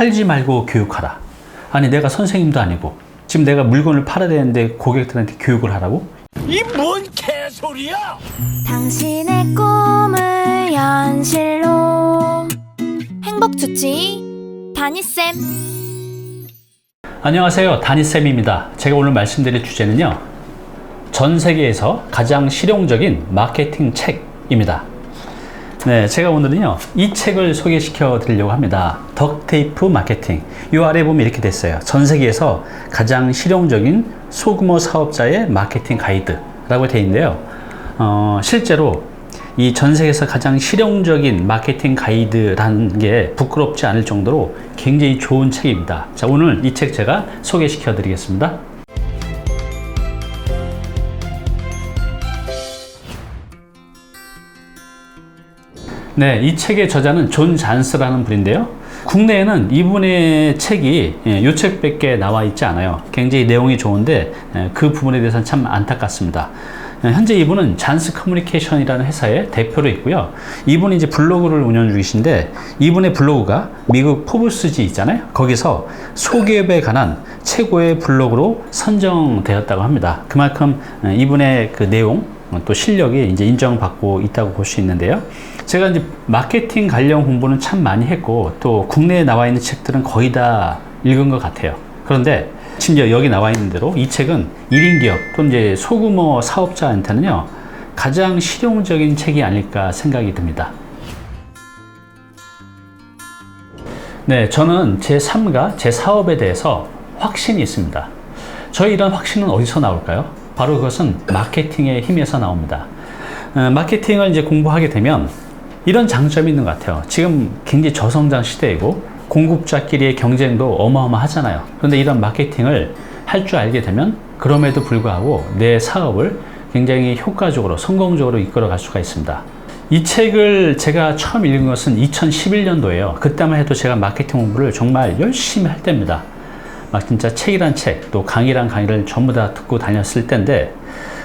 팔지 말고 교육하라. 아니, 내가 선생님도 아니고 지금 내가 물건을 팔아야 되는데 고객들한테 교육을 하라고? 이 뭔 개소리야! 당신의 꿈을 현실로 행복주치 다니쌤. 안녕하세요, 다니쌤입니다. 제가 오늘 말씀드릴 주제는요, 전 세계에서 가장 실용적인 마케팅 책입니다. 네, 제가 오늘은요 이 책을 소개시켜 드리려고 합니다. 덕테이프 마케팅. 이 아래 보면 이렇게 됐어요. 전 세계에서 가장 실용적인 소규모 사업자의 마케팅 가이드라고 되어 있는데요, 실제로 이 전 세계에서 가장 실용적인 마케팅 가이드라는 게 부끄럽지 않을 정도로 굉장히 좋은 책입니다. 자, 오늘 이 책 제가 소개시켜 드리겠습니다. 네, 이 책의 저자는 존 잔스라는 분인데요. 국내에는 이분의 책이 이 책밖에 나와 있지 않아요. 굉장히 내용이 좋은데 그 부분에 대해서는 참 안타깝습니다. 현재 이분은 잔스 커뮤니케이션이라는 회사의 대표로 있고요. 이분이 이제 블로그를 운영 중이신데, 이분의 블로그가 미국 포브스지 있잖아요. 거기서 소기업에 관한 최고의 블로그로 선정되었다고 합니다. 그만큼 이분의 그 내용, 또 실력이 이제 인정받고 있다고 볼 수 있는데요. 제가 이제 마케팅 관련 공부는 참 많이 했고, 또 국내에 나와 있는 책들은 거의 다 읽은 것 같아요. 그런데 심지어 여기 나와 있는 대로 이 책은 1인 기업 또는 이제 소규모 사업자한테는요 가장 실용적인 책이 아닐까 생각이 듭니다. 네, 저는 제 삶과 제 사업에 대해서 확신이 있습니다. 저희 이런 확신은 어디서 나올까요? 바로 그것은 마케팅의 힘에서 나옵니다. 마케팅을 이제 공부하게 되면 이런 장점이 있는 것 같아요. 지금 굉장히 저성장 시대이고 공급자끼리의 경쟁도 어마어마하잖아요. 그런데 이런 마케팅을 할 줄 알게 되면 그럼에도 불구하고 내 사업을 굉장히 효과적으로 성공적으로 이끌어 갈 수가 있습니다. 이 책을 제가 처음 읽은 것은 2011년도예요. 그때만 해도 제가 마케팅 공부를 정말 열심히 할 때입니다. 막 진짜 책이란 책, 또 강의란 강의를 전부 다 듣고 다녔을 때인데,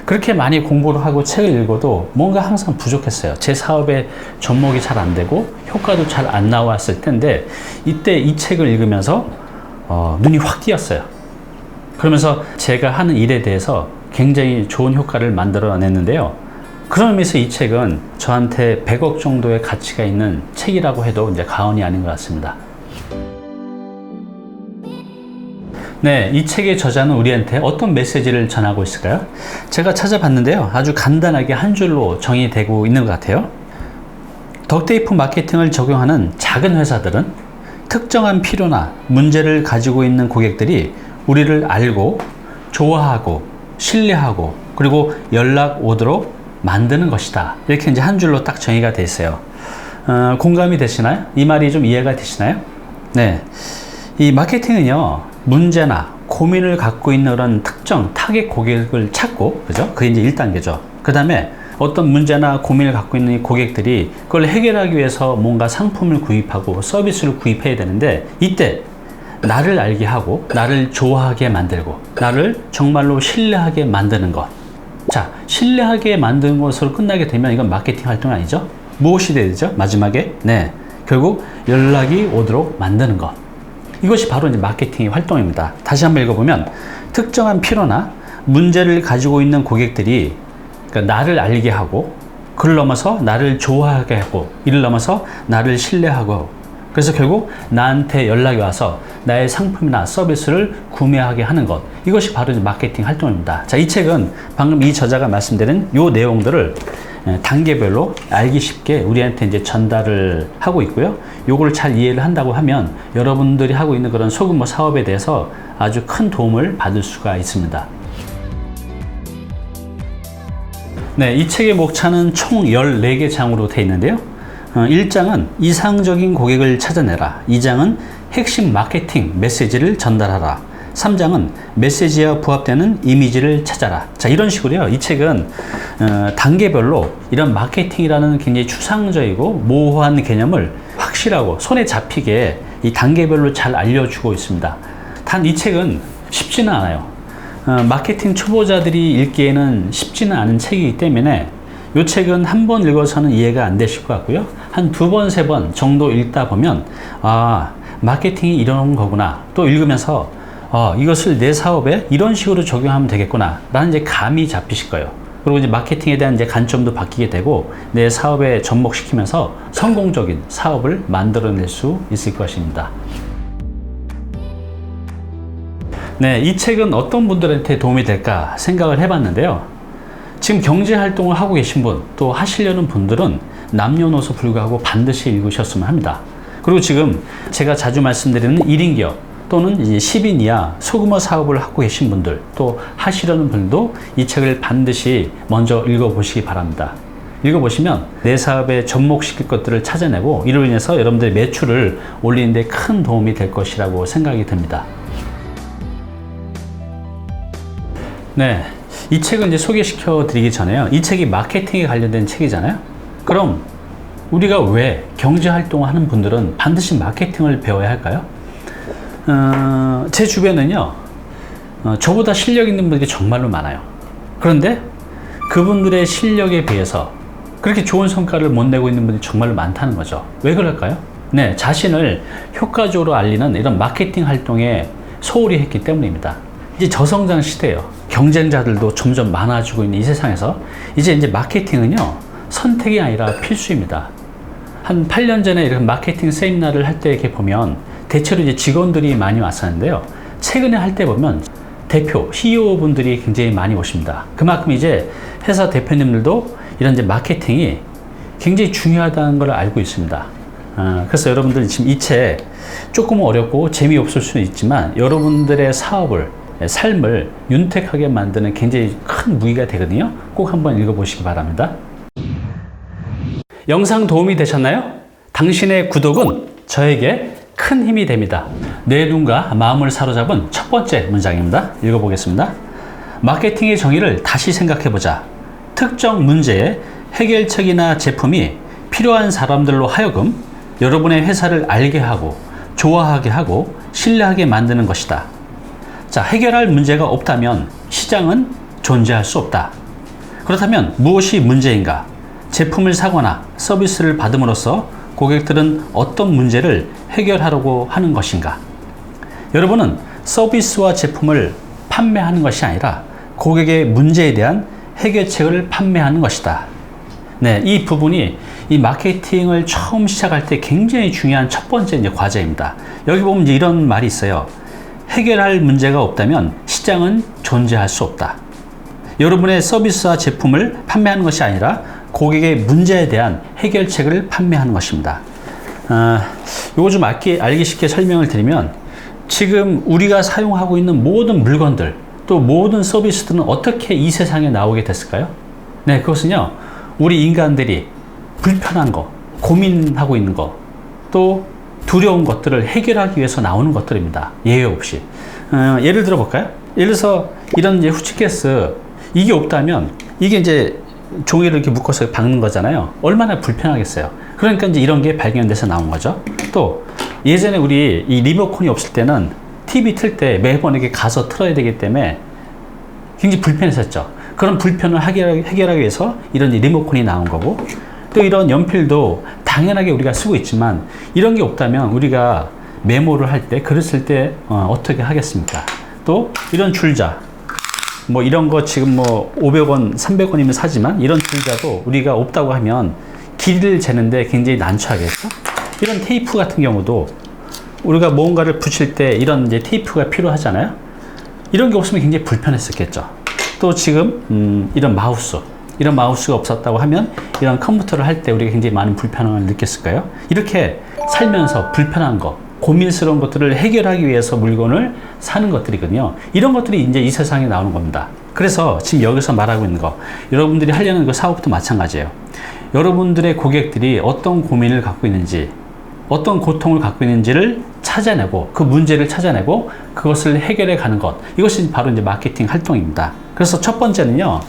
그렇게 많이 공부를 하고 책을 읽어도 뭔가 항상 부족했어요. 제 사업에 접목이 잘 안 되고 효과도 잘 안 나왔을 텐데, 이때 이 책을 읽으면서 눈이 확 띄었어요. 그러면서 제가 하는 일에 대해서 굉장히 좋은 효과를 만들어냈는데요. 그런 의미에서 이 책은 저한테 100억 정도의 가치가 있는 책이라고 해도 이제 과언이 아닌 것 같습니다. 네, 이 책의 저자는 우리한테 어떤 메시지를 전하고 있을까요? 제가 찾아봤는데요, 아주 간단하게 한 줄로 정의되고 있는 것 같아요. 덕테이프 마케팅을 적용하는 작은 회사들은 특정한 필요나 문제를 가지고 있는 고객들이 우리를 알고 좋아하고 신뢰하고 그리고 연락 오도록 만드는 것이다. 이렇게 이제 한 줄로 딱 정의가 돼 있어요. 공감이 되시나요? 이 말이 좀 이해가 되시나요? 네, 이 마케팅은요, 문제나 고민을 갖고 있는 그런 특정 타겟 고객을 찾고, 그죠? 그게 이제 1단계죠. 그 다음에 어떤 문제나 고민을 갖고 있는 고객들이 그걸 해결하기 위해서 뭔가 상품을 구입하고 서비스를 구입해야 되는데, 이때 나를 알게 하고 나를 좋아하게 만들고 나를 정말로 신뢰하게 만드는 것. 자, 신뢰하게 만드는 것으로 끝나게 되면 이건 마케팅 활동이 아니죠? 무엇이 돼야 되죠? 마지막에 네, 결국 연락이 오도록 만드는 것. 이것이 바로 이제 마케팅의 활동입니다. 다시 한번 읽어보면, 특정한 필요나 문제를 가지고 있는 고객들이 그러니까 나를 알게 하고, 그를 넘어서 나를 좋아하게 하고, 이를 넘어서 나를 신뢰하고, 그래서 결국 나한테 연락이 와서 나의 상품이나 서비스를 구매하게 하는 것. 이것이 바로 이제 마케팅 활동입니다. 자, 이 책은 방금 이 저자가 말씀드린 이 내용들을 단계별로 알기 쉽게 우리한테 이제 전달을 하고 있고요. 요걸 잘 이해를 한다고 하면 여러분들이 하고 있는 그런 소규모 사업에 대해서 아주 큰 도움을 받을 수가 있습니다. 네, 이 책의 목차는 총 14개 장으로 되어 있는데요. 1장은 이상적인 고객을 찾아내라. 2장은 핵심 마케팅 메시지를 전달하라. 3장은 메시지와 부합되는 이미지를 찾아라. 자, 이런 식으로요, 이 책은 단계별로 이런 마케팅이라는 굉장히 추상적이고 모호한 개념을 확실하고 손에 잡히게 이 단계별로 잘 알려주고 있습니다. 단 이 책은 쉽지는 않아요. 마케팅 초보자들이 읽기에는 쉽지는 않은 책이기 때문에 이 책은 한 번 읽어서는 이해가 안 되실 것 같고요. 한 두 번, 세 번 정도 읽다 보면, 아, 마케팅이 이런 거구나. 또 읽으면서 이것을 내 사업에 이런 식으로 적용하면 되겠구나. 라는 이제 감이 잡히실 거예요. 그리고 이제 마케팅에 대한 이제 관점도 바뀌게 되고 내 사업에 접목시키면서 성공적인 사업을 만들어낼 수 있을 것입니다. 네, 이 책은 어떤 분들한테 도움이 될까 생각을 해봤는데요. 지금 경제활동을 하고 계신 분, 또 하시려는 분들은 남녀노소 불구하고 반드시 읽으셨으면 합니다. 그리고 지금 제가 자주 말씀드리는 1인 기업 또는 이제 10인 이하 소규모 사업을 하고 계신 분들, 또 하시려는 분들도 이 책을 반드시 먼저 읽어보시기 바랍니다. 읽어보시면 내 사업에 접목시킬 것들을 찾아내고 이로 인해서 여러분들의 매출을 올리는 데 큰 도움이 될 것이라고 생각이 듭니다. 네, 이 책을 이제 소개시켜 드리기 전에요. 이 책이 마케팅에 관련된 책이잖아요. 그럼 우리가 왜 경제활동을 하는 분들은 반드시 마케팅을 배워야 할까요? 제 주변은요, 저보다 실력 있는 분들이 정말로 많아요. 그런데 그분들의 실력에 비해서 그렇게 좋은 성과를 못 내고 있는 분들이 정말로 많다는 거죠. 왜 그럴까요? 네, 자신을 효과적으로 알리는 이런 마케팅 활동에 소홀히 했기 때문입니다. 이제 저성장 시대예요. 경쟁자들도 점점 많아지고 있는 이 세상에서 이제 마케팅은요, 선택이 아니라 필수입니다. 한 8년 전에 이렇게 마케팅 세미나를 할 때 이렇게 보면 대체로 이제 직원들이 많이 왔었는데요. 최근에 할 때 보면 대표, CEO 분들이 굉장히 많이 오십니다. 그만큼 이제 회사 대표님들도 이런 이제 마케팅이 굉장히 중요하다는 걸 알고 있습니다. 그래서 여러분들 지금 이 책 조금 어렵고 재미없을 수는 있지만 여러분들의 사업을, 삶을 윤택하게 만드는 굉장히 큰 무기가 되거든요. 꼭 한번 읽어보시기 바랍니다. 영상 도움이 되셨나요? 당신의 구독은 저에게 큰 힘이 됩니다. 내 눈과 마음을 사로잡은 첫 번째 문장입니다. 읽어보겠습니다. 마케팅의 정의를 다시 생각해보자. 특정 문제의 해결책이나 제품이 필요한 사람들로 하여금 여러분의 회사를 알게 하고 좋아하게 하고 신뢰하게 만드는 것이다. 자, 해결할 문제가 없다면 시장은 존재할 수 없다. 그렇다면 무엇이 문제인가? 제품을 사거나 서비스를 받음으로써 고객들은 어떤 문제를 해결하려고 하는 것인가? 여러분은 서비스와 제품을 판매하는 것이 아니라 고객의 문제에 대한 해결책을 판매하는 것이다. 네, 이 부분이 이 마케팅을 처음 시작할 때 굉장히 중요한 첫 번째 이제 과제입니다. 여기 보면 이제 이런 말이 있어요. 해결할 문제가 없다면 시장은 존재할 수 없다. 여러분의 서비스와 제품을 판매하는 것이 아니라 고객의 문제에 대한 해결책을 판매하는 것입니다. 요거 좀 알기 쉽게 설명을 드리면 지금 우리가 사용하고 있는 모든 물건들 또 모든 서비스들은 어떻게 이 세상에 나오게 됐을까요? 네, 그것은요, 우리 인간들이 불편한 거, 고민하고 있는 거, 또 두려운 것들을 해결하기 위해서 나오는 것들입니다. 예외 없이. 예를 들어 볼까요? 예를 들어서 이런 이제 후치케이스, 이게 없다면 이게 이제 종이를 이렇게 묶어서 박는 거잖아요. 얼마나 불편하겠어요. 그러니까 이제 이런 게 발견돼서 나온 거죠. 또 예전에 우리 이 리모컨이 없을 때는 TV 틀 때 매번 이렇게 가서 틀어야 되기 때문에 굉장히 불편했었죠. 그런 불편을 해결하기 위해서 이런 리모컨이 나온 거고, 또 이런 연필도 당연하게 우리가 쓰고 있지만 이런 게 없다면 우리가 메모를 할 때, 글을 쓸 때 어떻게 하겠습니까? 또 이런 줄자, 뭐 이런 거 지금 뭐 500원, 300원이면 사지만 이런 줄자도 우리가 없다고 하면 길이를 재는데 굉장히 난처하겠죠? 이런 테이프 같은 경우도 우리가 뭔가를 붙일 때 이런 이제 테이프가 필요하잖아요? 이런 게 없으면 굉장히 불편했었겠죠. 또 지금 이런 마우스가 없었다고 하면 이런 컴퓨터를 할 때 우리가 굉장히 많은 불편함을 느꼈을까요? 이렇게 살면서 불편한 거, 고민스러운 것들을 해결하기 위해서 물건을 사는 것들이거든요. 이런 것들이 이제 이 세상에 나오는 겁니다. 그래서 지금 여기서 말하고 있는 거, 여러분들이 하려는 그 사업도 마찬가지예요. 여러분들의 고객들이 어떤 고민을 갖고 있는지, 어떤 고통을 갖고 있는지를 찾아내고 그 문제를 찾아내고 그것을 해결해 가는 것, 이것이 바로 이제 마케팅 활동입니다. 그래서 첫 번째는요,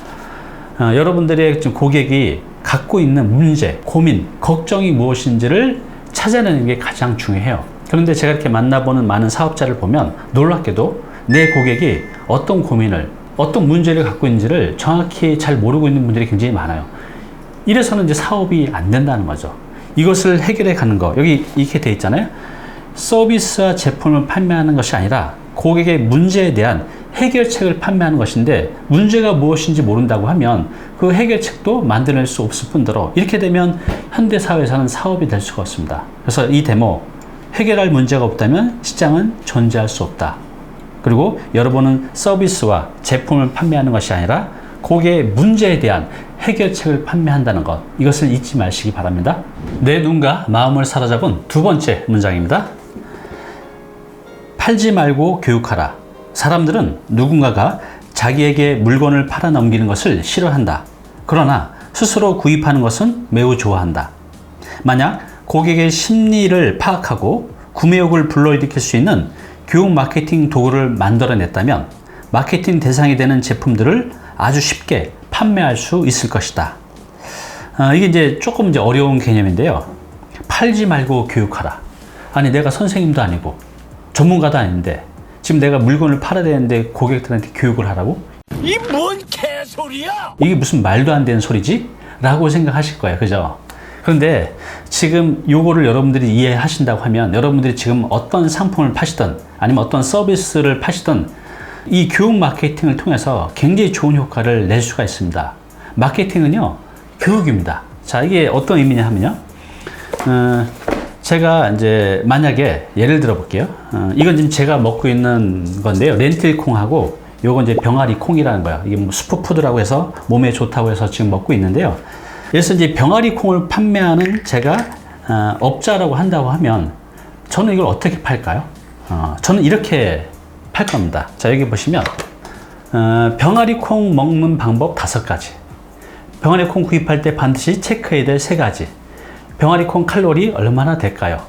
여러분들의 지금 고객이 갖고 있는 문제, 고민, 걱정이 무엇인지를 찾아내는 게 가장 중요해요. 그런데 제가 이렇게 만나보는 많은 사업자를 보면 놀랍게도 내 고객이 어떤 고민을, 어떤 문제를 갖고 있는지를 정확히 잘 모르고 있는 분들이 굉장히 많아요. 이래서는 이제 사업이 안 된다는 거죠. 이것을 해결해 가는 거, 여기 이렇게 돼 있잖아요. 서비스와 제품을 판매하는 것이 아니라 고객의 문제에 대한 해결책을 판매하는 것인데, 문제가 무엇인지 모른다고 하면 그 해결책도 만들어낼 수 없을 뿐더러 이렇게 되면 현대사회에서는 사업이 될 수가 없습니다. 그래서 이 데모, 해결할 문제가 없다면 시장은 존재할 수 없다. 그리고 여러분은 서비스와 제품을 판매하는 것이 아니라 고객의 문제에 대한 해결책을 판매한다는 것, 이것을 잊지 마시기 바랍니다. 내 눈과 마음을 사로잡은 두 번째 문장입니다. 팔지 말고 교육하라. 사람들은 누군가가 자기에게 물건을 팔아 넘기는 것을 싫어한다. 그러나 스스로 구입하는 것은 매우 좋아한다. 만약 고객의 심리를 파악하고 구매욕을 불러일으킬 수 있는 교육 마케팅 도구를 만들어냈다면 마케팅 대상이 되는 제품들을 아주 쉽게 판매할 수 있을 것이다. 이게 이제 조금 어려운 개념인데요. 팔지 말고 교육하라. 아니, 내가 선생님도 아니고 전문가도 아닌데 지금 내가 물건을 팔아야 되는데 고객들한테 교육을 하라고? 이 뭔 개소리야? 이게 무슨 말도 안 되는 소리지? 라고 생각하실 거예요. 그죠? 그런데 지금 요거를 여러분들이 이해하신다고 하면 여러분들이 지금 어떤 상품을 파시든 아니면 어떤 서비스를 파시든 이 교육 마케팅을 통해서 굉장히 좋은 효과를 낼 수가 있습니다. 마케팅은요, 교육입니다. 자, 이게 어떤 의미냐 하면요. 제가 이제 만약에 예를 들어 볼게요. 이건 지금 제가 먹고 있는 건데요. 렌틸콩하고 요건 이제 병아리 콩이라는 거예요. 이게 뭐 슈퍼푸드라고 해서 몸에 좋다고 해서 지금 먹고 있는데요. 그래서 이제 병아리 콩을 판매하는 제가 업자라고 한다고 하면 저는 이걸 어떻게 팔까요? 저는 이렇게 팔 겁니다. 자, 여기 보시면 병아리 콩 먹는 방법 5가지. 병아리 콩 구입할 때 반드시 체크해야 될 3가지. 병아리 콩 칼로리 얼마나 될까요?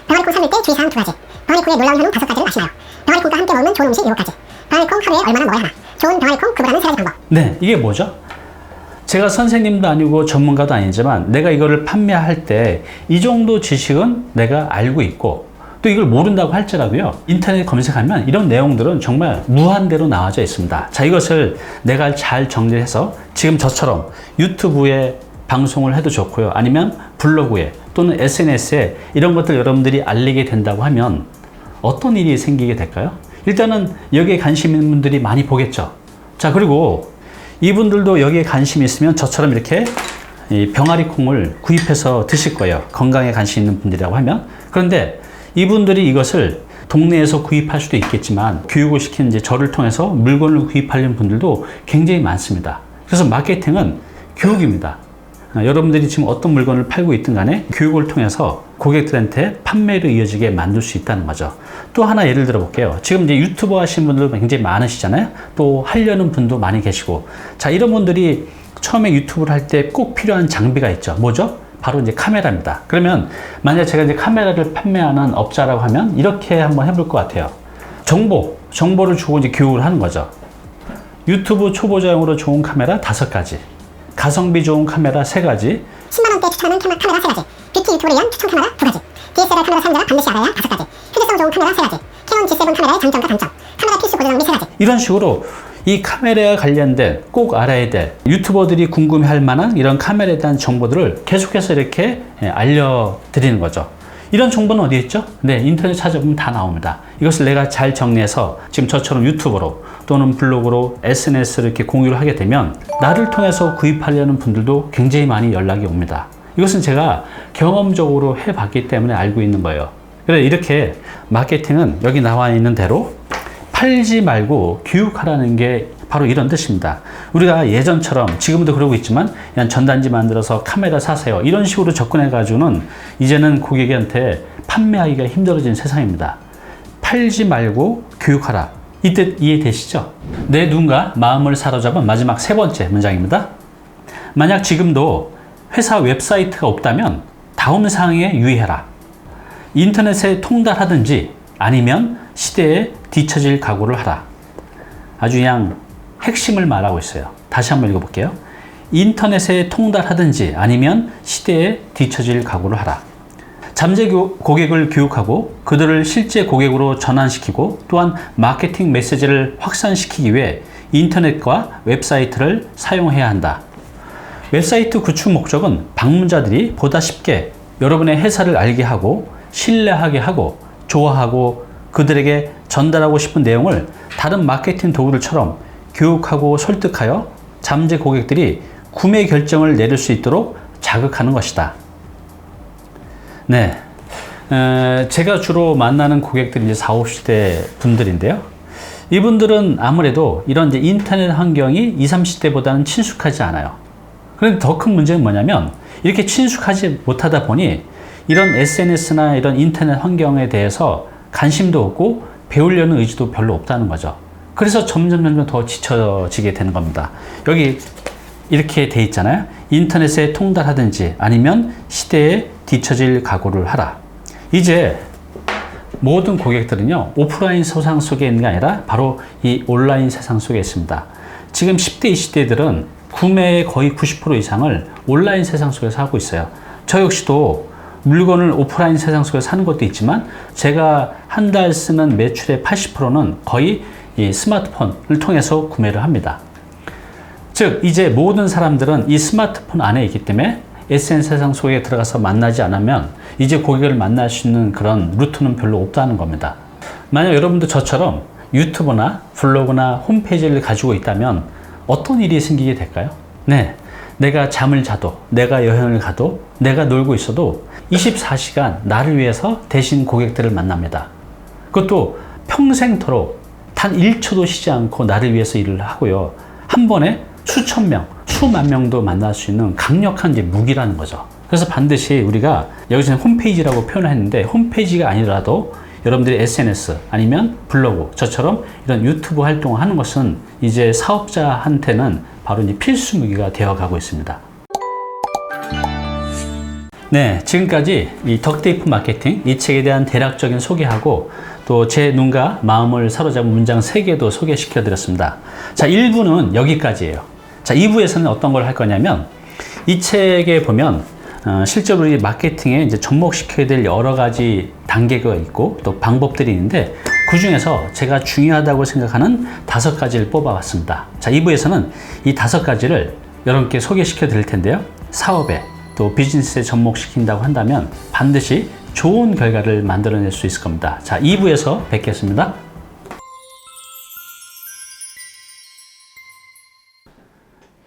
병아리 콩 삶을 때 주의사항 2가지. 병아리 콩의 놀라운 효능 5가지를 아시나요? 병아리 콩과 함께 먹는 좋은 음식 7가지. 병아리 콩 하루에 얼마나 먹어야 하나? 좋은 병아리 콩 구분하는 3가지 방법. 네, 이게 뭐죠? 제가 선생님도 아니고 전문가도 아니지만 내가 이거를 판매할 때 이 정도 지식은 내가 알고 있고 또 이걸 모른다고 할지라도요, 인터넷 검색하면 이런 내용들은 정말 무한대로 나와져 있습니다. 자, 이것을 내가 잘 정리해서 지금 저처럼 유튜브에 방송을 해도 좋고요, 아니면 블로그에 또는 SNS에 이런 것들 여러분들이 알리게 된다고 하면 어떤 일이 생기게 될까요? 일단은 여기에 관심 있는 분들이 많이 보겠죠. 자, 그리고 이분들도 여기에 관심이 있으면 저처럼 이렇게 이 병아리 콩을 구입해서 드실 거예요. 건강에 관심 있는 분들이라고 하면. 그런데 이분들이 이것을 동네에서 구입할 수도 있겠지만 교육을 시키는 이제 저를 통해서 물건을 구입하려는 분들도 굉장히 많습니다. 그래서 마케팅은 교육입니다. 여러분들이 지금 어떤 물건을 팔고 있든 간에 교육을 통해서 고객들한테 판매로 이어지게 만들 수 있다는 거죠. 또 하나 예를 들어 볼게요. 지금 이제 유튜버 하시는 분들 굉장히 많으시잖아요. 또 하려는 분도 많이 계시고. 자, 이런 분들이 처음에 유튜브를 할 때 꼭 필요한 장비가 있죠. 뭐죠? 바로 이제 카메라입니다. 그러면 만약 제가 이제 카메라를 판매하는 업자라고 하면 이렇게 한번 해볼 것 같아요. 정보를 주고 이제 교육을 하는 거죠. 유튜브 초보자용으로 좋은 카메라 5가지. 가성비 좋은 카메라 3가지. 10만원대 추천하는 카메라 3가지. 뷰티 유튜브를 위한 추천 카메라 2가지. DSLR 카메라 사용자가 반드시 알아야 5가지. 휴대성 좋은 카메라 3가지. 캐논 G7 카메라의 장점과 단점. 카메라 필수 보조 장비 3가지. 이런 식으로 이 카메라에 관련된 꼭 알아야 될 유튜버들이 궁금해할 만한 이런 카메라에 대한 정보들을 계속해서 이렇게 알려드리는 거죠. 이런 정보는 어디 있죠? 네, 인터넷 찾아보면 다 나옵니다. 이것을 내가 잘 정리해서 지금 저처럼 유튜브로 또는 블로그로 SNS를 이렇게 공유를 하게 되면 나를 통해서 구입하려는 분들도 굉장히 많이 연락이 옵니다. 이것은 제가 경험적으로 해봤기 때문에 알고 있는 거예요. 그래서 이렇게 마케팅은 여기 나와 있는 대로 팔지 말고 교육하라는 게 바로 이런 뜻입니다. 우리가 예전처럼 지금도 그러고 있지만 그냥 전단지 만들어서 카메라 사세요 이런 식으로 접근해 가지고는 이제는 고객한테 판매하기가 힘들어진 세상입니다. 팔지 말고 교육하라, 이 뜻 이해되시죠? 내 눈과 마음을 사로잡은 마지막 3번째 문장입니다. 만약 지금도 회사 웹사이트가 없다면 다음 사항에 유의해라. 인터넷에 통달하든지 아니면 시대에 뒤처질 각오를 하라. 아주 그냥 핵심을 말하고 있어요. 다시 한번 읽어볼게요. 인터넷에 통달하든지 아니면 시대에 뒤처질 각오를 하라. 잠재 고객을 교육하고 그들을 실제 고객으로 전환시키고 또한 마케팅 메시지를 확산시키기 위해 인터넷과 웹사이트를 사용해야 한다. 웹사이트 구축 목적은 방문자들이 보다 쉽게 여러분의 회사를 알게 하고 신뢰하게 하고 좋아하고 그들에게 전달하고 싶은 내용을 다른 마케팅 도구들처럼 교육하고 설득하여 잠재 고객들이 구매 결정을 내릴 수 있도록 자극하는 것이다. 네. 제가 주로 만나는 고객들이 이제 40, 50대 분들인데요. 이분들은 아무래도 이런 이제 인터넷 환경이 20, 30대보다는 친숙하지 않아요. 그런데 더 큰 문제는 뭐냐면 이렇게 친숙하지 못하다 보니 이런 SNS나 이런 인터넷 환경에 대해서 관심도 없고 배우려는 의지도 별로 없다는 거죠. 그래서 점점 더 지쳐지게 되는 겁니다. 여기 이렇게 돼 있잖아요. 인터넷에 통달하든지 아니면 시대에 뒤처질 각오를 하라. 이제 모든 고객들은요, 오프라인 세상 속에 있는 게 아니라 바로 이 온라인 세상 속에 있습니다. 지금 10대, 20대들은 구매의 거의 90% 이상을 온라인 세상 속에서 하고 있어요. 저 역시도 물건을 오프라인 세상 속에서 사는 것도 있지만 제가 한 달 쓰는 매출의 80%는 거의 이 스마트폰을 통해서 구매를 합니다. 즉 이제 모든 사람들은 이 스마트폰 안에 있기 때문에 SNS 세상 속에 들어가서 만나지 않으면 이제 고객을 만날 수 있는 그런 루트는 별로 없다는 겁니다. 만약 여러분도 저처럼 유튜브나 블로그나 홈페이지를 가지고 있다면 어떤 일이 생기게 될까요? 네, 내가 잠을 자도, 내가 여행을 가도, 내가 놀고 있어도 24시간 나를 위해서 대신 고객들을 만납니다. 그것도 평생토록 단 1초도 쉬지 않고 나를 위해서 일을 하고요. 한 번에 수천 명, 수만 명도 만날 수 있는 강력한 이제 무기라는 거죠. 그래서 반드시 우리가 여기서는 홈페이지라고 표현을 했는데 홈페이지가 아니더라도 여러분들이 SNS 아니면 블로그, 저처럼 이런 유튜브 활동을 하는 것은 이제 사업자한테는 바로 이제 필수 무기가 되어 가고 있습니다. 네, 지금까지 이 덕테이프 마케팅, 이 책에 대한 대략적인 소개하고 또 제 눈과 마음을 사로잡은 문장 3개도 소개시켜 드렸습니다. 자, 1부는 여기까지예요. 자, 2부에서는 어떤 걸 할 거냐면 이 책에 보면 실제로 이 마케팅에 이제 접목시켜야 될 여러 가지 단계가 있고 또 방법들이 있는데 그 중에서 제가 중요하다고 생각하는 5가지를 뽑아봤습니다. 자, 2부에서는 이 5가지를 여러분께 소개시켜 드릴 텐데요. 사업에 또 비즈니스에 접목시킨다고 한다면 반드시 좋은 결과를 만들어낼 수 있을 겁니다. 자, 2부에서 뵙겠습니다.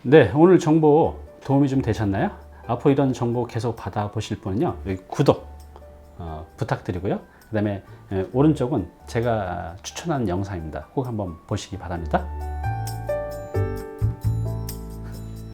네, 오늘 정보 도움이 좀 되셨나요? 앞으로 이런 정보 계속 받아보실 분은요, 여기 구독 부탁드리고요. 그 다음에 오른쪽은 제가 추천하는 영상입니다. 꼭 한번 보시기 바랍니다.